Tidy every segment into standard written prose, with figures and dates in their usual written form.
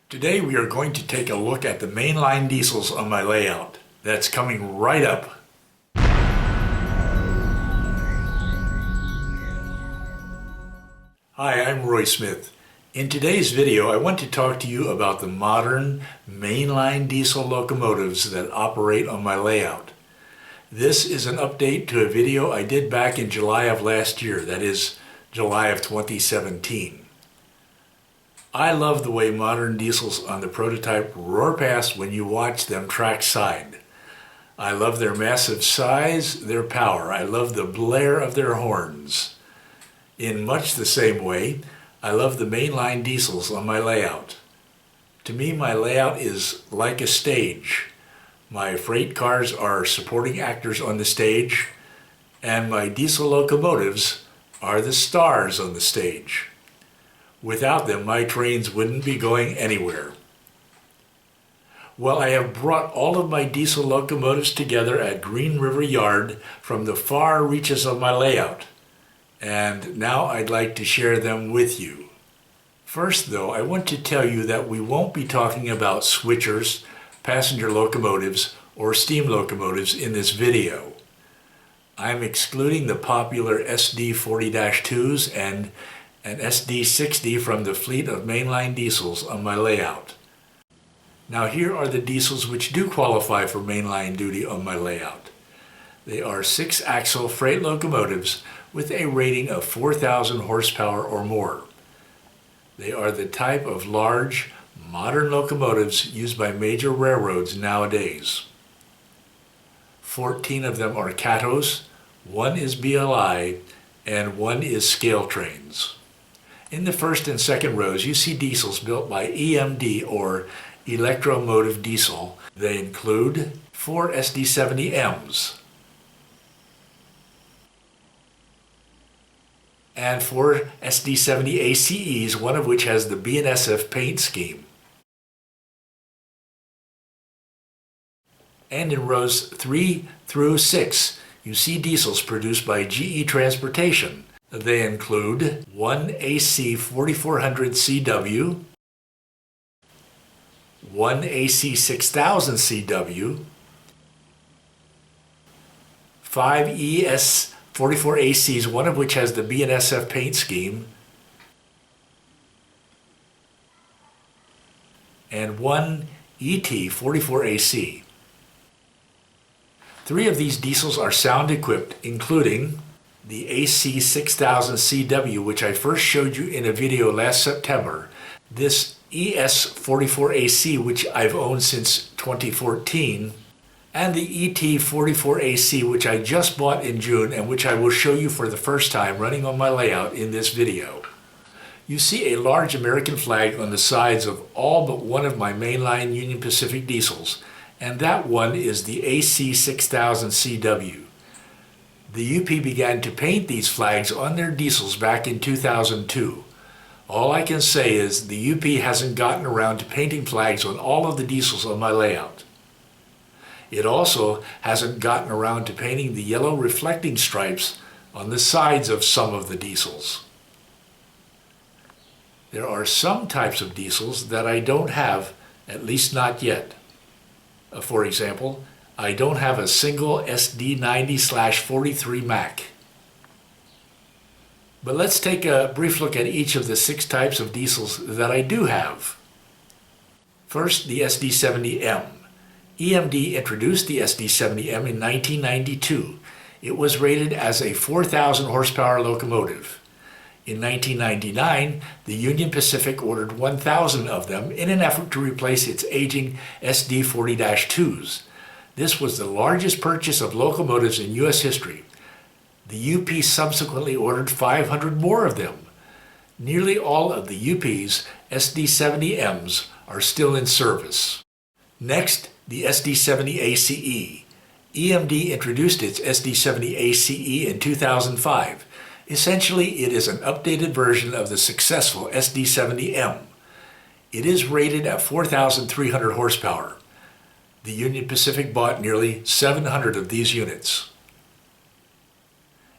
Today we are going to take a look at the mainline diesels on my layout. That's coming right up. Hi, I'm Roy Smith. In today's video I want to talk to you about the modern mainline diesel locomotives that operate on my layout. This is an update to a video I did back in July of last year, that is July of 2017. I love the way modern diesels on the prototype roar past when you watch them trackside. I love their massive size, their power. I love the blare of their horns. In much the same way, I love the mainline diesels on my layout. To me, my layout is like a stage. My freight cars are supporting actors on the stage, and my diesel locomotives are the stars on the stage. Without them, my trains wouldn't be going anywhere. Well, I have brought all of my diesel locomotives together at Green River Yard from the far reaches of my layout, and now I'd like to share them with you. First, though, I want to tell you that we won't be talking about switchers, passenger locomotives, or steam locomotives in this video. I'm excluding the popular SD40-2s and an SD60 from the fleet of mainline diesels on my layout. Now here are the diesels which do qualify for mainline duty on my layout. They are 6-axle freight locomotives with a rating of 4,000 horsepower or more. They are the type of large, modern locomotives used by major railroads nowadays. 14 of them are Catos, 1 is BLI, and 1 is scale trains. In the first and second rows, you see diesels built by EMD, or Electromotive Diesel. They include 4 SD70Ms and 4 SD70ACes, one of which has the BNSF paint scheme. And in rows 3 through 6, you see diesels produced by GE Transportation. They include 1 AC 4400 CW, 1 AC 6000 CW, 5 ES 44ACs, one of which has the BNSF paint scheme, and 1 ET 44AC. 3 of these diesels are sound equipped, including the AC 6000 CW, which I first showed you in a video last September, this ES 44AC, which I've owned since 2014, and the ET 44AC, which I just bought in June and which I will show you for the first time running on my layout in this video. You see a large American flag on the sides of all but one of my mainline Union Pacific diesels, and that one is the AC 6000 CW. The UP began to paint these flags on their diesels back in 2002. All I can say is the UP hasn't gotten around to painting flags on all of the diesels on my layout. It also hasn't gotten around to painting the yellow reflecting stripes on the sides of some of the diesels. There are some types of diesels that I don't have, at least not yet. For example, I don't have a single SD90/43 Mac. But let's take a brief look at each of the 6 types of diesels that I do have. First, the SD70M. EMD introduced the SD70M in 1992. It was rated as a 4,000 horsepower locomotive. In 1999, the Union Pacific ordered 1,000 of them in an effort to replace its aging SD40-2s. This was the largest purchase of locomotives in U.S. history. The UP subsequently ordered 500 more of them. Nearly all of the UP's SD70Ms are still in service. Next, the SD70ACe. EMD introduced its SD70ACe in 2005. Essentially, it is an updated version of the successful SD70M. It is rated at 4,300 horsepower. The Union Pacific bought nearly 700 of these units.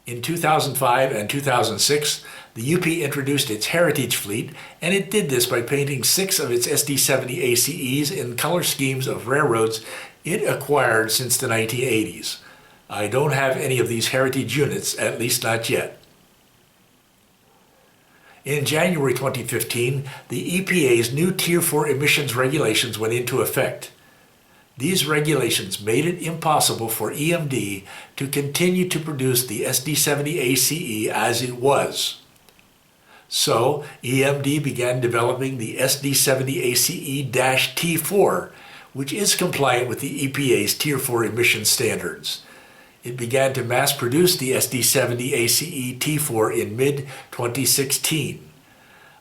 In 2005 and 2006, the UP introduced its Heritage fleet, and it did this by painting 6 of its SD70ACes in color schemes of railroads it acquired since the 1980s. I don't have any of these Heritage units, at least not yet. In January 2015, the EPA's new Tier 4 emissions regulations went into effect. These regulations made it impossible for EMD to continue to produce the SD70ACe as it was. So, EMD began developing the SD70ACe-T4, which is compliant with the EPA's Tier 4 emission standards. It began to mass produce the SD70ACe-T4 in mid-2016.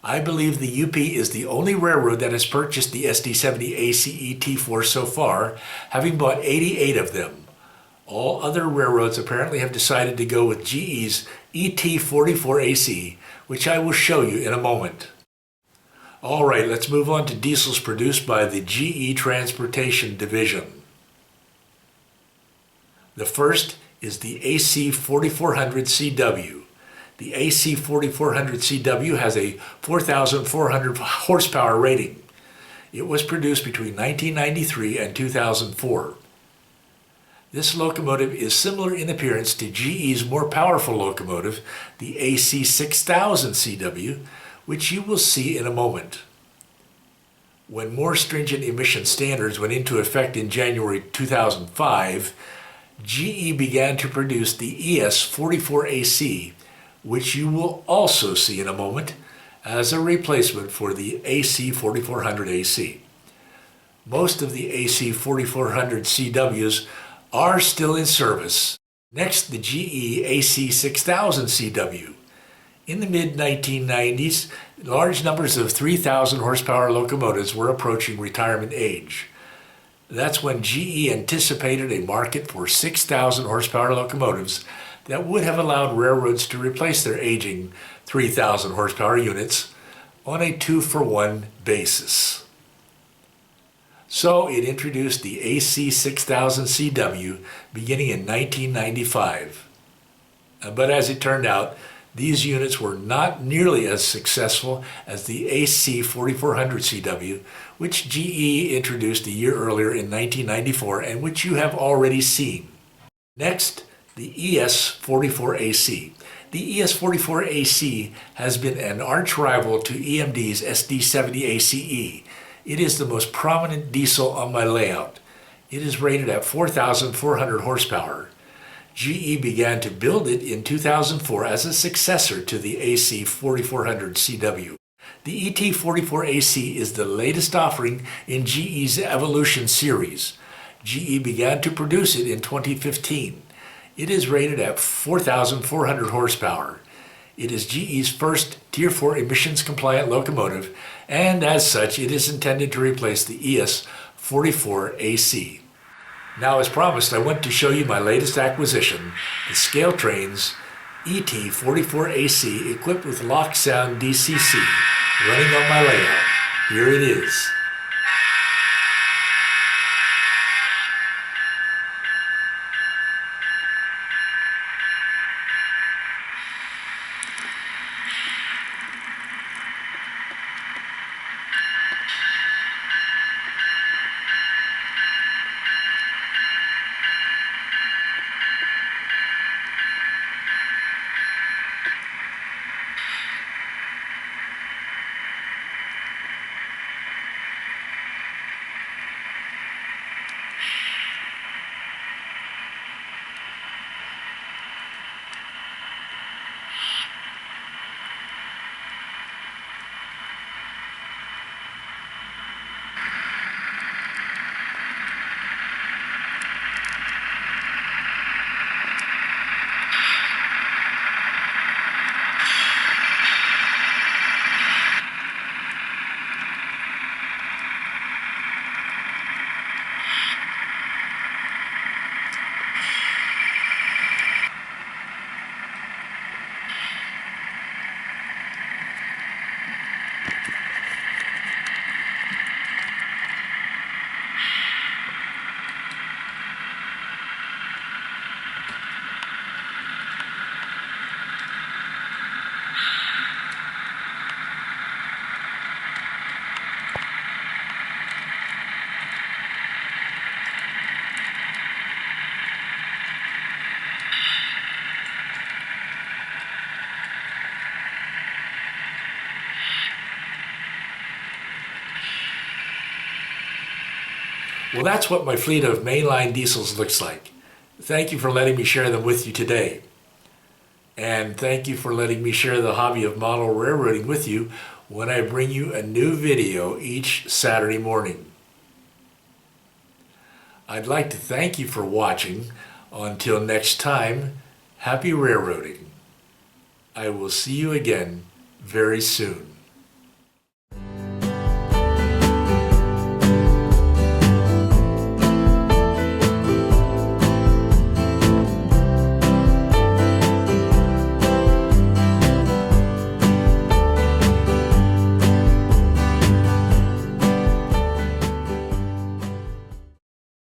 I believe the UP is the only railroad that has purchased the SD70ACe-T4 so far, having bought 88 of them. All other railroads apparently have decided to go with GE's ET44AC, which I will show you in a moment. Alright, let's move on to diesels produced by the GE Transportation Division. The first is the AC4400CW. The AC4400CW has a 4,400 horsepower rating. It was produced between 1993 and 2004. This locomotive is similar in appearance to GE's more powerful locomotive, the AC6000CW, which you will see in a moment. When more stringent emission standards went into effect in January 2005, GE began to produce the ES44AC, which you will also see in a moment, as a replacement for the AC4400AC. Most of the AC4400CWs are still in service. Next, the GE AC6000CW. In the mid-1990s, large numbers of 3,000 horsepower locomotives were approaching retirement age. That's when GE anticipated a market for 6,000 horsepower locomotives that would have allowed railroads to replace their aging 3,000 horsepower units on a 2-for-1 basis. So it introduced the AC6000CW beginning in 1995. But as it turned out, these units were not nearly as successful as the AC4400CW, which GE introduced a year earlier in 1994 and which you have already seen. Next, the ES44AC. The ES44AC has been an arch rival to EMD's SD70ACe. It is the most prominent diesel on my layout. It is rated at 4,400 horsepower. GE began to build it in 2004 as a successor to the AC4400CW. The ET44AC is the latest offering in GE's Evolution series. GE began to produce it in 2015. It is rated at 4,400 horsepower. It is GE's first Tier 4 emissions-compliant locomotive, and as such, it is intended to replace the ES44AC. Now, as promised, I want to show you my latest acquisition, the Scale Trains ET44AC equipped with lock sound DCC, running on my layout. Here it is. Well, that's what my fleet of mainline diesels looks like. Thank you for letting me share them with you today. And thank you for letting me share the hobby of model railroading with you when I bring you a new video each Saturday morning. I'd like to thank you for watching. Until next time, happy railroading. I will see you again very soon.